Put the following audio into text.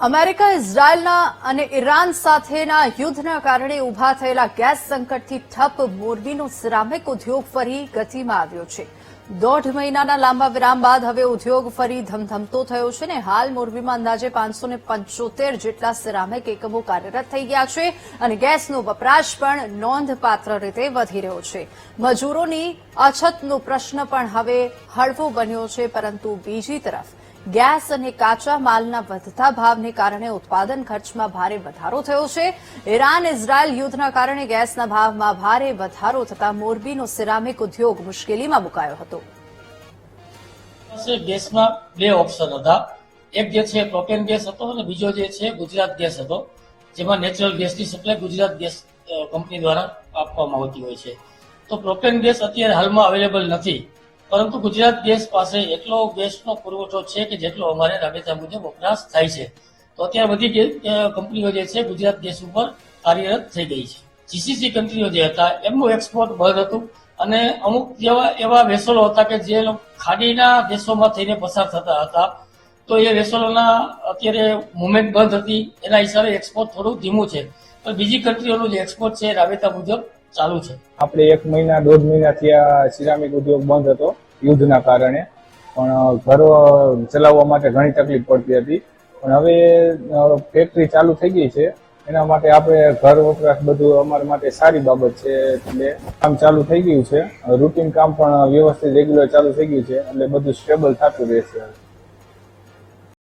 America ઇઝરાયલના અને Iran સાથેના યુદ્ધના કારણે ઉભા થયેલા ગેસ સંકટથી ઠપ મોરબીનો સિરામિક ઉદ્યોગ ફરી ગતિમાં આવ્યો છે। 1.5 મહિનાના લાંબા વિરામ બાદ હવે ઉદ્યોગ ફરી ધમધમતો થયો છે ને હાલ મોરબીમાં અંદાજે 575 જેટલા સિરામિક એકમો કાર્યરત થઈ ગયા છે અને ગેસનો વપરાશ પણ નોંધપાત્ર રીતે વધી રહ્યો છે। મજૂરોની અછતનો પ્રશ્ન પણ હવે હળવો બન્યો છે, પરંતુ બીજી તરફ ગેસ અને કાચા માલના વધતા ભાવને કારણે ઉત્પાદન ખર્ચમાં ભારે વધારો થયો છે। ઈરાન ઇઝરાયલ યુદ્ધના કારણે ગેસના ભાવમાં ભારે વધારો થતા મોરબીનો સિરામિક ઉદ્યોગ મુશ્કેલીમાં મુકાયો હતો। ગેસના બે ઓપ્શન હતા, એક જે છે પ્રોપેન ગેસ હતો અને બીજો જે છે ગુજરાત ગેસ હતો, જેમાં નેચરલ ગેસની સપ્લાય ગુજરાત ગેસ કંપની દ્વારા આપવામાં આવતી હોય છે। તો પ્રોપેન ગેસ અત્યારે હાલમાં અવેલેબલ નથી, પરંતુ ગુજરાત ગેસ પાસે એટલો ગેસનો પુરવઠો છે કે જેટલો અમારે રાબેતા મુજબ વપરાશ થાય છે। તો અત્યારે બધી કંપનીઓ જે છે ગુજરાત ગેસ ઉપર કાર્યરત થઈ ગઈ છે। જીસીસી કંપનીઓ જે હતા એમનું એક્સપોર્ટ બંધ હતું અને અમુક એવા વેસલો હતા કે જે ખાડીના દેશોમાં થઈને પસાર થતા હતા, તો એ વેસલોના અત્યારે મુવમેન્ટ બંધ હતી, એના હિસાબે એક્સપોર્ટ થોડું ધીમું છે, પણ બીજી કંપનીઓનું જે એક્સપોર્ટ છે એ રાબેતા મુજબ ચાલુ છે। આપણે 1 મહિના 1.5 મહિનાથી આ સિરામિક ઉદ્યોગ બંધ હતો યુદ્ધના કારણે, પણ ઘરો ચલાવવા માટે ઘણી તકલીફ પડતી હતી, પણ હવે ફેક્ટરી ચાલુ થઈ ગઈ છે, એના માટે આપણે ઘર વપરાશ બધું અમારા માટે સારી બાબત છે। એટલે કામ ચાલુ થઈ ગયું છે, રૂટીન કામ પણ વ્યવસ્થિત રેગ્યુલર ચાલુ થઈ ગયું છે, એટલે બધું સ્ટેબલ થતું રહેશે।